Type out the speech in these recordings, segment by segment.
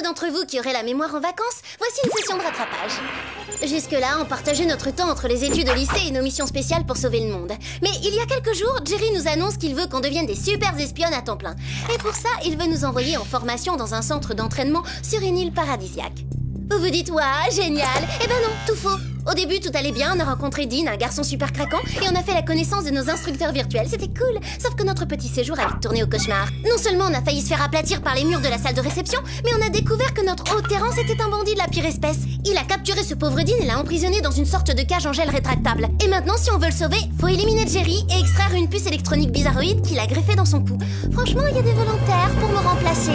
d'entre vous qui auraient la mémoire en vacances, voici une session de rattrapage. Jusque-là, on partageait notre temps entre les études au lycée et nos missions spéciales pour sauver le monde. Mais il y a quelques jours, Jerry nous annonce qu'il veut qu'on devienne des super espionnes à temps plein. Et pour ça, il veut nous envoyer en formation dans un centre d'entraînement sur une île paradisiaque. Vous vous dites, waouh, génial! Eh ben non, tout faux. Au début, tout allait bien, on a rencontré Dean, un garçon super craquant, et on a fait la connaissance de nos instructeurs virtuels, c'était cool. Sauf que notre petit séjour a vite tourné au cauchemar. Non seulement on a failli se faire aplatir par les murs de la salle de réception, mais on a découvert que notre hôte Terrence était un bandit de la pire espèce. Il a capturé ce pauvre Dean et l'a emprisonné dans une sorte de cage en gel rétractable. Et maintenant, si on veut le sauver, faut éliminer Jerry et extraire une puce électronique bizarroïde qu'il a greffée dans son cou. Franchement, il y a des volontaires pour me remplacer.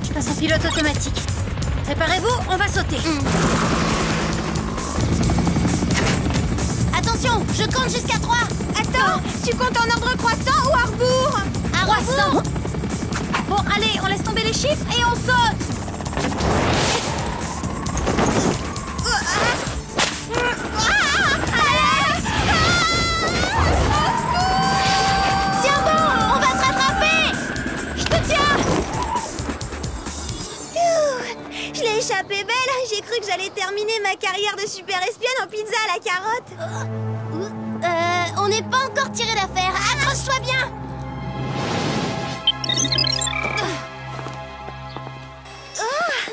Je passe en pilote automatique. Préparez-vous, on va sauter. Attention, je compte jusqu'à 3. Attends, tu comptes en ordre croissant ou arbour? Croissant. Bon, allez, on laisse tomber les chiffres et on saute. Tiens bon, on va se rattraper. Je te tiens. Je l'ai échappé belle. J'ai cru que j'allais terminer ma carrière de super espionne en pizza à la carotte. On n'est pas encore tiré d'affaire. Accroche-toi bien.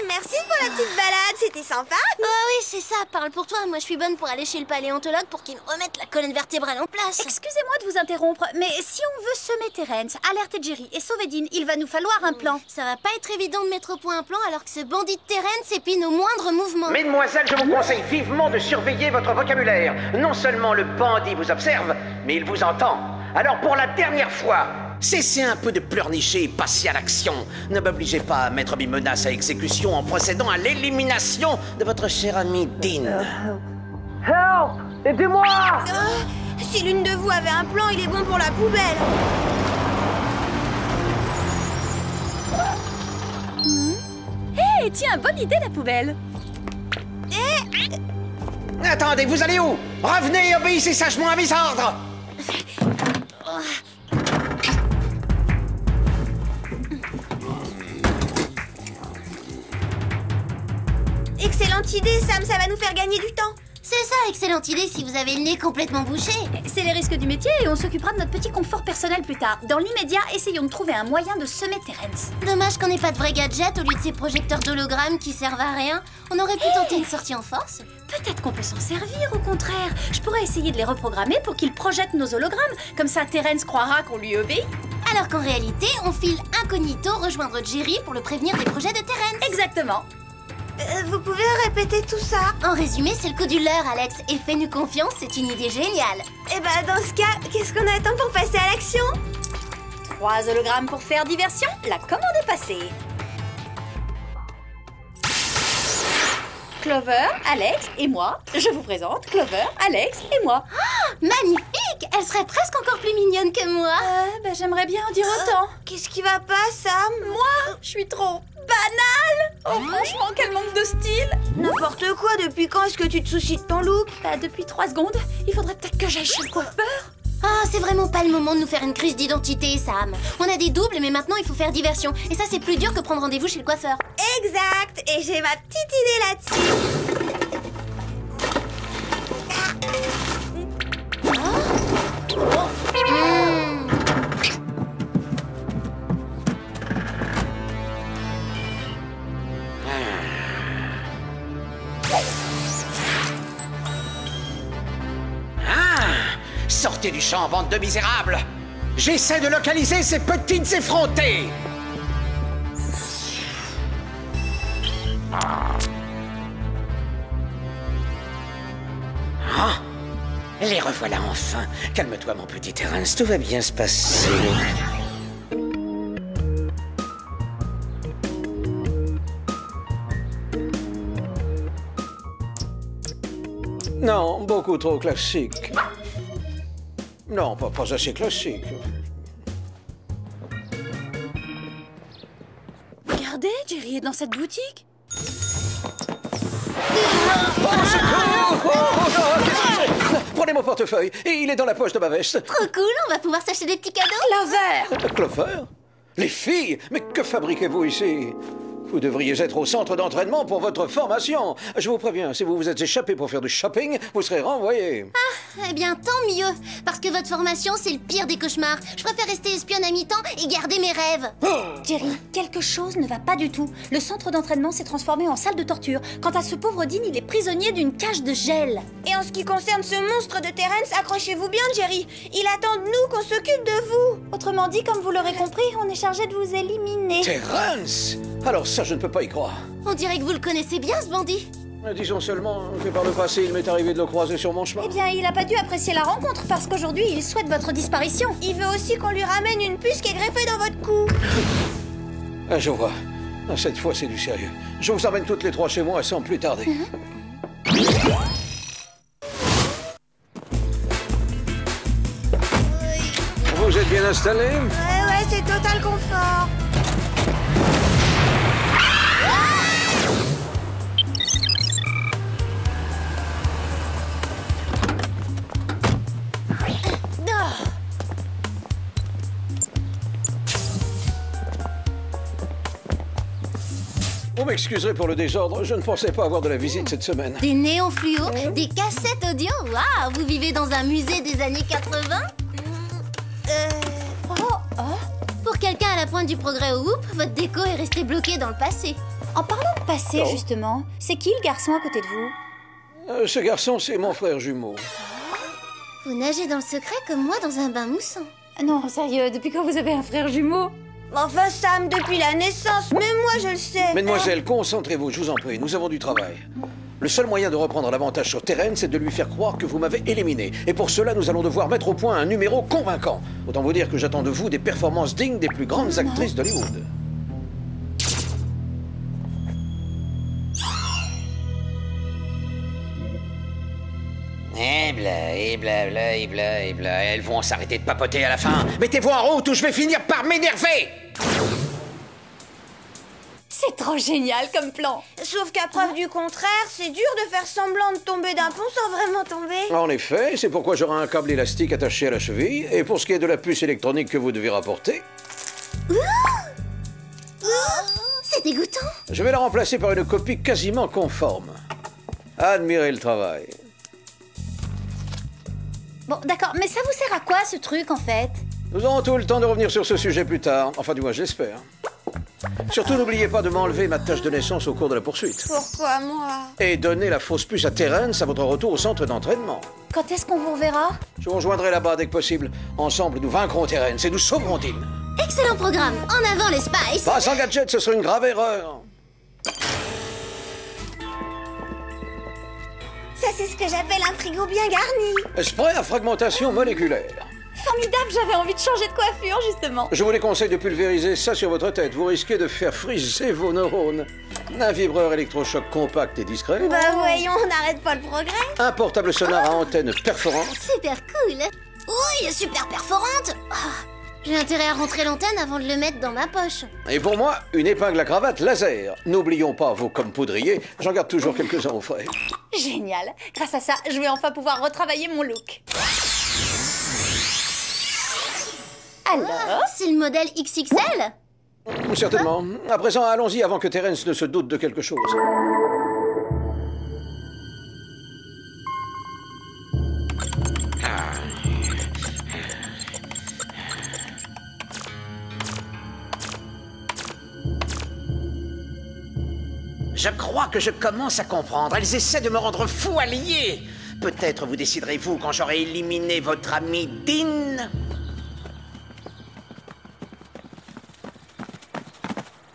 Merci pour la petite balade, c'était sympa. Oh oui, c'est ça, parle pour toi. Moi, je suis bonne pour aller chez le paléontologue pour qu'il me remette la colonne vertébrale en place. Excusez-moi de vous interrompre, mais si on veut semer Terrence, alerter Jerry et sauver Dean, il va nous falloir un plan. Ça va pas être évident de mettre au point un plan alors que ce bandit de Terrence épie nos moindres mouvements. Mesdemoiselles, je vous conseille vivement de surveiller votre vocabulaire. Non seulement le bandit vous observe, mais il vous entend. Alors pour la dernière fois, cessez un peu de pleurnicher et passez à l'action. Ne m'obligez pas à mettre mes menaces à exécution en procédant à l'élimination de votre cher ami Dean. Help! Aidez-moi! Si l'une de vous avait un plan, il est bon pour la poubelle. Hé, tiens, bonne idée la poubelle. Attendez, vous allez où? Revenez et obéissez sagement à mes ordres. Excellente idée, Sam, ça va nous faire gagner du temps. C'est ça, excellente idée si vous avez le nez complètement bouché. C'est les risques du métier et on s'occupera de notre petit confort personnel plus tard. Dans l'immédiat, essayons de trouver un moyen de semer Terrence. Dommage qu'on n'ait pas de vrais gadgets au lieu de ces projecteurs d'hologrammes qui servent à rien. On aurait pu tenter une sortie en force. Peut-être qu'on peut s'en servir, au contraire. Je pourrais essayer de les reprogrammer pour qu'ils projettent nos hologrammes. Comme ça, Terrence croira qu'on lui obéit. Alors qu'en réalité, on file incognito rejoindre Jerry pour le prévenir des projets de Terrence. Exactement. Vous pouvez répéter tout ça? En résumé, c'est le coup du leurre, Alex. Et fais-nous confiance, c'est une idée géniale. Eh ben, dans ce cas, qu'est-ce qu'on attend pour passer à l'action? 3 hologrammes pour faire diversion. La commande est passée. Clover, Alex et moi. Je vous présente Clover, Alex et moi. Ah, magnifique! Elle serait presque encore plus mignonne que moi. J'aimerais bien en dire autant. Qu'est-ce qui va pas, Sam? Moi, je suis trop banale. Oh, franchement, quel manque de style. N'importe quoi, depuis quand est-ce que tu te soucies de ton look? Depuis 3 secondes, il faudrait peut-être que j'aille chez le coiffeur. Ah, c'est vraiment pas le moment de nous faire une crise d'identité, Sam. On a des doubles, mais maintenant il faut faire diversion. Et ça, c'est plus dur que prendre rendez-vous chez le coiffeur. Exact. Et j'ai ma petite idée là-dessus. Sortez du champ, bande de misérables! J'essaie de localiser ces petites effrontées! Ah! Les revoilà enfin! Calme-toi, mon petit Terrence, tout va bien se passer. Non, beaucoup trop classique. Non, pas assez classique. Regardez, Jerry est dans cette boutique. Prenez mon portefeuille. Et il est dans la poche de ma veste. Trop cool, on va pouvoir s'acheter des petits cadeaux. Clover! Clover? Les filles? Mais que fabriquez-vous ici? Vous devriez être au centre d'entraînement pour votre formation. Je vous préviens, si vous vous êtes échappé pour faire du shopping, vous serez renvoyé. Eh bien, tant mieux. Parce que votre formation, c'est le pire des cauchemars. Je préfère rester espionne à mi-temps et garder mes rêves. Jerry, quelque chose ne va pas du tout. Le centre d'entraînement s'est transformé en salle de torture. Quant à ce pauvre Dean, il est prisonnier d'une cage de gel. Et en ce qui concerne ce monstre de Terrence, accrochez-vous bien, Jerry. Il attend de nous qu'on s'occupe de vous. Autrement dit, comme vous l'aurez compris, on est chargé de vous éliminer. Terrence? Alors ça, je ne peux pas y croire. On dirait que vous le connaissez bien, ce bandit. Disons seulement que par le passé, il m'est arrivé de le croiser sur mon chemin. Eh bien, il n'a pas dû apprécier la rencontre parce qu'aujourd'hui, il souhaite votre disparition. Il veut aussi qu'on lui ramène une puce qui est greffée dans votre cou. Ah, je vois. Ah, cette fois, c'est du sérieux. Je vous emmène toutes les trois chez moi sans plus tarder. Vous êtes bien installés? Ouais, c'est total confort. Vous m'excuserez pour le désordre, je ne pensais pas avoir de la visite cette semaine. Des néons fluo, des cassettes audio. Waouh, vous vivez dans un musée des années 80? Pour quelqu'un à la pointe du progrès au Whoop, votre déco est restée bloquée dans le passé. En parlant de passé, justement, c'est qui le garçon à côté de vous? Ce garçon, c'est mon frère jumeau. Vous nagez dans le secret comme moi dans un bain moussant. Non, sérieux, depuis quand vous avez un frère jumeau? Enfin, Sam, depuis la naissance, même moi je le sais. Mademoiselle, concentrez-vous, je vous en prie, nous avons du travail. Le seul moyen de reprendre l'avantage sur Terrence, c'est de lui faire croire que vous m'avez éliminé. Et pour cela, nous allons devoir mettre au point un numéro convaincant. Autant vous dire que j'attends de vous des performances dignes des plus grandes actrices d'Hollywood. Et blabla, et blabla. Elles vont s'arrêter de papoter à la fin. Mettez-vous en route ou je vais finir par m'énerver. C'est trop génial comme plan. Sauf qu'à preuve du contraire, c'est dur de faire semblant de tomber d'un pont sans vraiment tomber. En effet, c'est pourquoi j'aurai un câble élastique attaché à la cheville. Et pour ce qui est de la puce électronique que vous devez rapporter, C'est dégoûtant. je vais la remplacer par une copie quasiment conforme. Admirez le travail. Bon, d'accord, mais ça vous sert à quoi ce truc en fait? Nous aurons tout le temps de revenir sur ce sujet plus tard. Enfin, du moins, je l'espère. Surtout, n'oubliez pas de m'enlever ma tache de naissance au cours de la poursuite. Pourquoi moi? Et donner la fausse puce à Terrence à votre retour au centre d'entraînement. Quand est-ce qu'on vous reverra? Je vous rejoindrai là-bas dès que possible. Ensemble, nous vaincrons Terrence et nous sauverons Dean. Excellent programme. En avant les Spice. Pas sans gadget, ce serait une grave erreur. Ça, c'est ce que j'appelle un frigo bien garni. Spray à fragmentation moléculaire. Formidable, j'avais envie de changer de coiffure justement. Je vous déconseille de pulvériser ça sur votre tête. Vous risquez de faire friser vos neurones. Un vibreur électrochoc compact et discret. Bah voyons, on n'arrête pas le progrès. Un portable sonore à antenne perforante. Super cool. Oui, super perforante. J'ai intérêt à rentrer l'antenne avant de le mettre dans ma poche. Et pour moi, une épingle à cravate laser. N'oublions pas vos comme poudriers. J'en garde toujours quelques-uns au frais. Génial. Grâce à ça, je vais enfin pouvoir retravailler mon look. Alors? C'est le modèle XXL? Certainement. À présent, allons-y avant que Terrence ne se doute de quelque chose. Je crois que je commence à comprendre. Elles essaient de me rendre fou allié. Peut-être vous déciderez-vous quand j'aurai éliminé votre ami Dean.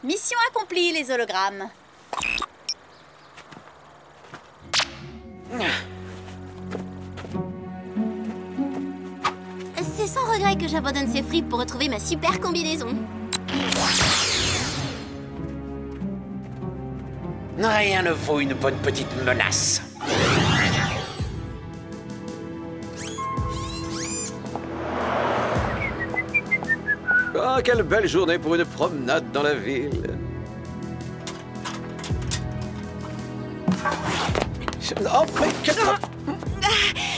Mission accomplie, les hologrammes. C'est sans regret que j'abandonne ces fripes pour retrouver ma super combinaison. Rien ne vaut une bonne petite menace. Ah, quelle belle journée pour une promenade dans la ville. Oh,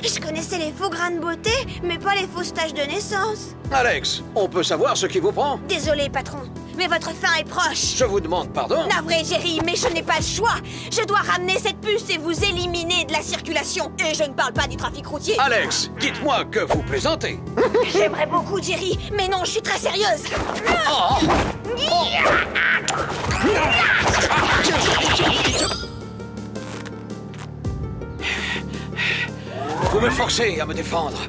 mais Je connaissais les faux grains de beauté, mais pas les fausses taches de naissance. Alex, on peut savoir ce qui vous prend? Désolé, patron, mais votre fin est proche. Je vous demande pardon. Navré, Jerry, mais je n'ai pas le choix. Je dois ramener cette puce et vous éliminer de la circulation. Et je ne parle pas du trafic routier. Alex, dites-moi que vous plaisantez. J'aimerais beaucoup, Jerry, mais non, je suis très sérieuse. Oh. Vous me forcez à me défendre.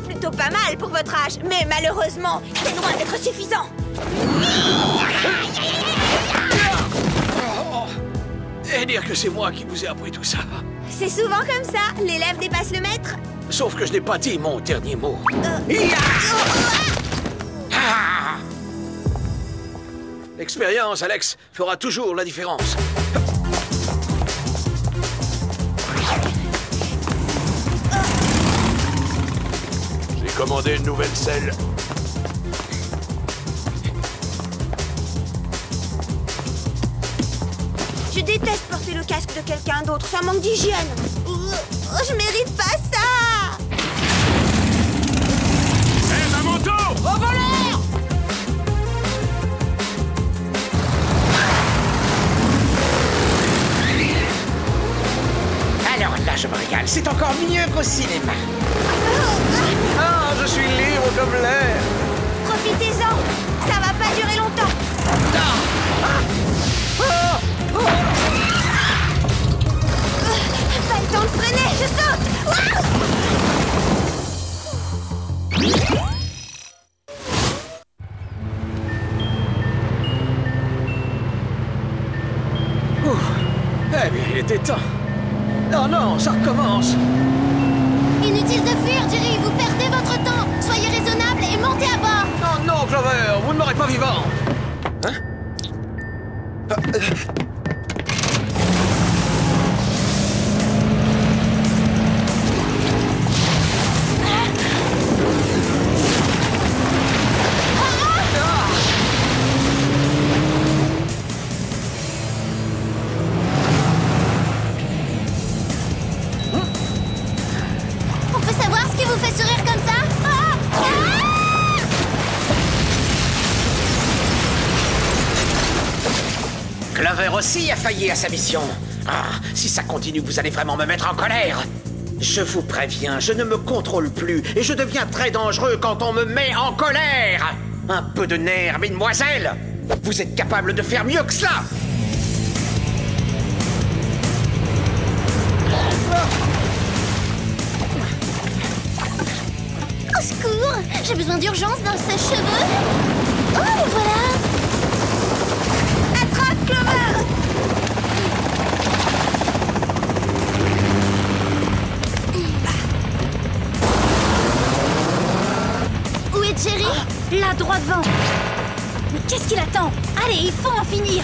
Plutôt pas mal pour votre âge, mais malheureusement, c'est loin d'être suffisant. Et dire que c'est moi qui vous ai appris tout ça. C'est souvent comme ça, l'élève dépasse le maître. Sauf que je n'ai pas dit mon dernier mot. L'expérience, Alex, fera toujours la différence. J'ai commandé une nouvelle selle. Je déteste porter le casque de quelqu'un d'autre, ça manque d'hygiène. Je mérite pas ça. Hé, ma moto! Au voleur! Alors là, je me régale. C'est encore mieux qu'au cinéma. Ah, je suis libre comme l'air. Profitez-en, ça va pas durer longtemps. Pas le temps de freiner, je saute. Eh bien, il était temps. Non, non, ça recommence. Inutile de fuir, Jerry, vous perdez votre temps. Soyez raisonnable et montez à bord. Non, non, Clover, vous ne m'aurez pas vivant. Hein? On peut savoir ce qui vous fait sourire comme ça? Clover aussi a failli à sa mission. Ah, si ça continue, vous allez vraiment me mettre en colère. Je vous préviens, je ne me contrôle plus et je deviens très dangereux quand on me met en colère. Un peu de nerf, mesdemoiselles. Vous êtes capable de faire mieux que cela. Au secours! J'ai besoin d'urgence d'un sèche-cheveux. Oh, le voilà! Attrape, Clover! Où est Jerry? Là, droit devant. Mais qu'est-ce qu'il attend? Allez, il faut en finir.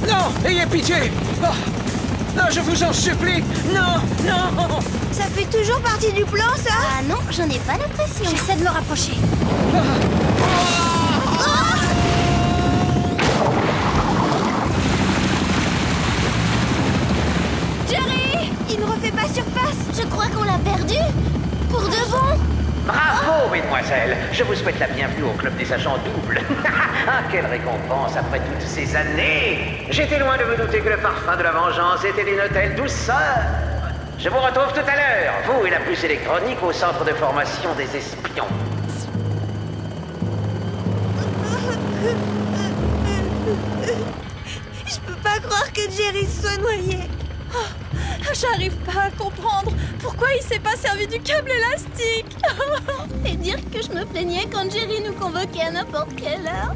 Non, ayez pitié. Oh. Non, je vous en supplie. Non, non. Ça fait toujours partie du plan, ça? Ah non, j'en ai pas l'impression. J'essaie de me rapprocher. Jerry! Il ne refait pas surface. Je crois qu'on l'a perdu. Pour de bon. Bravo, mesdemoiselles. Je vous souhaite la bienvenue au club des agents doubles. Ah, quelle récompense après toutes ces années. J'étais loin de me douter que le parfum de la vengeance était d'une telle douceur. Je vous retrouve tout à l'heure, vous et la puce électronique au centre de formation des espions. Je peux pas croire que Jerry soit noyé. J'arrive pas à comprendre pourquoi il s'est pas servi du câble élastique. Et dire que je me plaignais quand Jerry nous convoquait à n'importe quelle heure.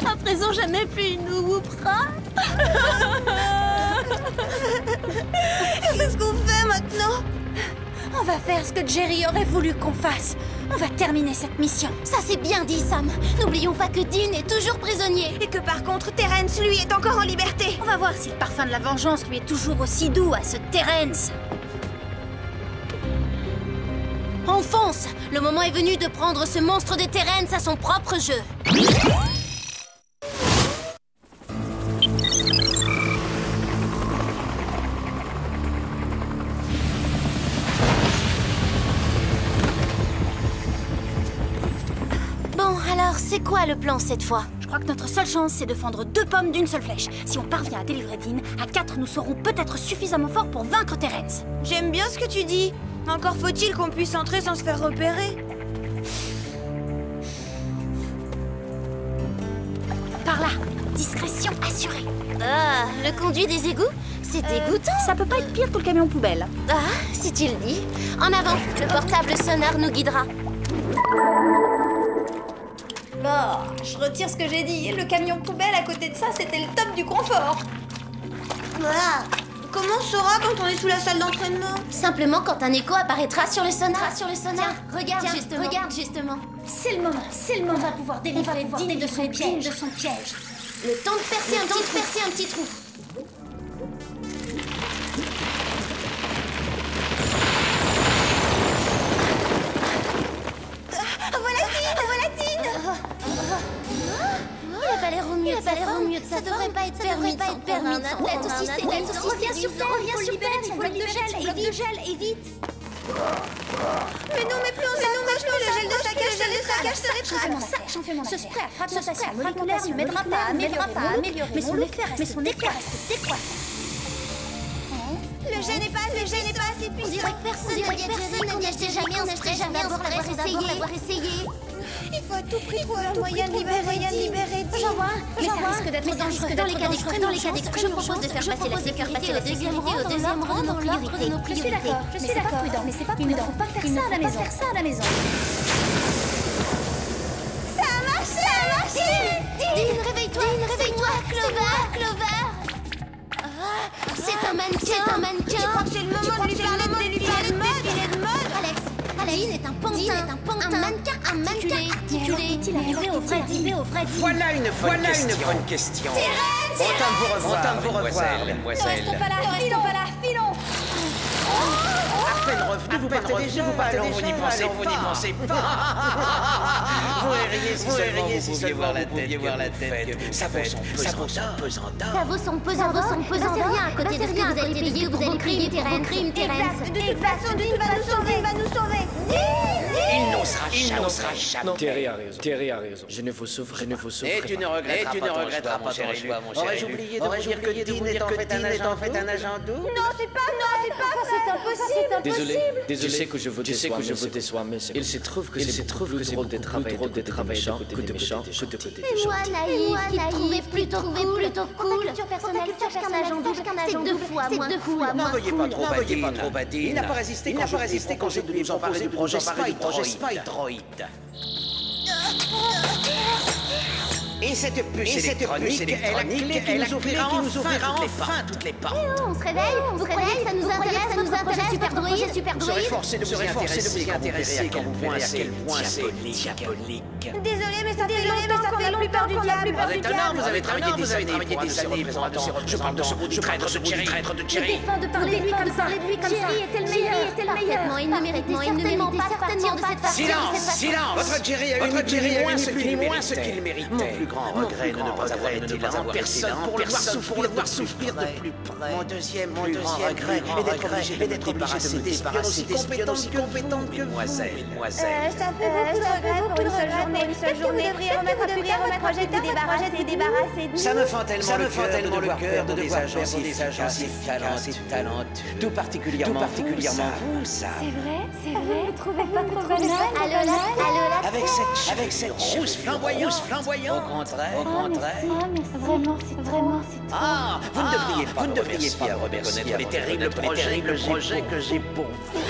À présent, jamais plus il nous whoopera. Qu'est-ce qu'on fait maintenant? On va faire ce que Jerry aurait voulu qu'on fasse. On va terminer cette mission. Ça, c'est bien dit, Sam. N'oublions pas que Dean est toujours prisonnier. Et que par contre, Terrence, lui, est encore en liberté. On va voir si le parfum de la vengeance lui est toujours aussi doux à ce Terrence. Enfonce! Le moment est venu de prendre ce monstre de Terrence à son propre jeu. C'est quoi le plan cette fois? Je crois que notre seule chance, c'est de fendre 2 pommes d'une seule flèche. Si on parvient à délivrer Dean, à 4, nous serons peut-être suffisamment forts pour vaincre Terence. J'aime bien ce que tu dis. Encore faut-il qu'on puisse entrer sans se faire repérer. Par là, discrétion assurée. Ah, le conduit des égouts? C'est dégoûtant. Ça peut pas être pire que le camion poubelle. Ah, si tu le dis. En avant, le portable sonore nous guidera. Bon, je retire ce que j'ai dit. Le camion poubelle à côté de ça, c'était le top du confort. Ah, comment on saura quand on est sous la salle d'entraînement? Simplement quand un écho apparaîtra sur le sonar. Tiens, Regarde regarde justement. C'est le moment, c'est le moment. On va pouvoir délivrer Dean de son piège. Le temps de percer un petit trou. Voilà Dean. Il a pas l'air au mieux de sa forme. Ça devrait pas être permis de un athlète aussi sévère. Reviens sur terre, il faut le gel, et vite. Mais non, mais plus on s'approche, plus le gel de saccage se rétracte. J'en fais mon affaire. Ce spray à fragmentation moléculaire ne m'aidera pas à améliorer, mais son effet reste décoiffé. Le gel n'est pas assez On puissant. dirait que personne n'a acheté jamais un spray sans l'avoir essayé. Il faut à tout prix trouver un moyen de libérer Dean. J'en vois, mais ça risque d'être dangereux. Dans les cas d'extrême, je propose de faire passer la sécurité au deuxième rang de nos priorités. Je suis d'accord, mais c'est pas prudent. Il ne faut pas faire ça à la maison. Ça a marché. Dean, réveille-toi, Clover. C'est un mannequin. Tu crois que c'est le moment de lui parler de mode? Alex, Dean est un pantin, un mannequin articulé. Est-il arrivé au vrai Dean? Voilà une bonne question. Content de vous revoir, mademoiselle. Ne restons pas là, filons. À peine revenu, vous partez déjà. Vous n'y pensez pas. Vous ririez si seulement vous pouviez voir la tête que ça vaut son pesant d'or. J'en sais rien à côté de ce que vous allez payer pour vos crimes, Terence. De toute façon, Dean va nous sauver. Il n'osera jamais. Non, Terry a raison. Je ne vous sauverai. Et tu ne regretteras pas ton choix, mon chéri. Aurais-je oublié de vous dire que Dean est en fait un agent double? Non, c'est pas c'est impossible. Désolé, je sais que je vous déçois, mais il se trouve que c'est plus drôle de travailler que de méchants, que de côté des Moi, naïf, qui te trouvais plutôt cool. Ta culture personnelle sache qu'un agent double, c'est 2 fois moins cool. N'en veuillez pas trop à Dean. Il n'a pas résisté quand j'ai dû nous en parler du projet Spydroid. Et cette puce électronique est la clé qui nous ouvrira enfin toutes les portes. On se réveille, vous croyez que ça nous intéresse, Superdroid? Vous serez forcé de vous y intéresser quand vous verrez à quel point c'est diabolique. Désolé, mais ça fait longtemps qu'on a plus peur du diable. Vous avez travaillé des années pour un représentant. Je parle de ce bout de traître de Jerry. Défend de parler de lui comme ça. Jerry était le meilleur. Il ne méritait certainement pas de cette façon. Silence. Votre Jerry a eu moins ce qu'il méritait. Mon plus grand regret de ne pas avoir été là en personne pour le voir souffrir de plus près. Mon deuxième regret est d'être obligé de me débarrasser d'espionnes aussi compétentes que vous, mademoiselle. Ça fait beaucoup de regrets pour une seule journée. Peut-être que vous devriez remettre à plus tard votre projet de vous débarrasser de nous. Ça me fend tellement le cœur de des agents si talentueux. Tout particulièrement vous, ça. C'est vrai. Vous ne trouvez pas trop belle? Allô là. Avec cette rousse flamboyante. Au contraire. Mais vraiment, c'est trop. Ah, vous ne devriez pas reconnaître les terribles projets que j'ai pour vous.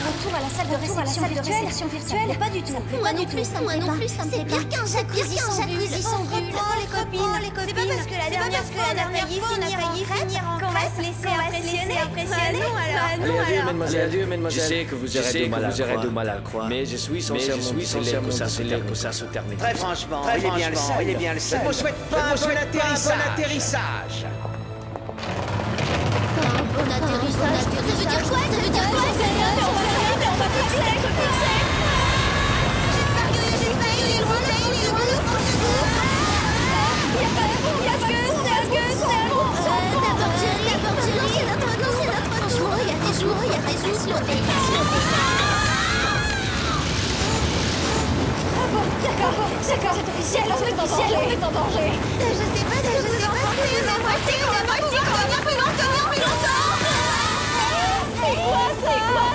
Retour à la salle de réception virtuelle. Pas du tout. Moi non plus, ça me c'est pire qu'un jacuzzi sans bulle. Les copines. C'est pas parce que la dernière fois, on a failli finir en classe, laisser impressionner. Adieu, mademoiselle. Je sais que vous aurez du mal à le croire, mais je suis sincèrement que ça se termine. Très franchement, il est bien le seul. Je vous souhaite pas un bon atterrissage. Bon atterrissage. Ça veut dire quoi? D'abord Jerry, c'est notre D'accord, c'est officiel, on est en danger. Je sais pas, c'est quoi ça?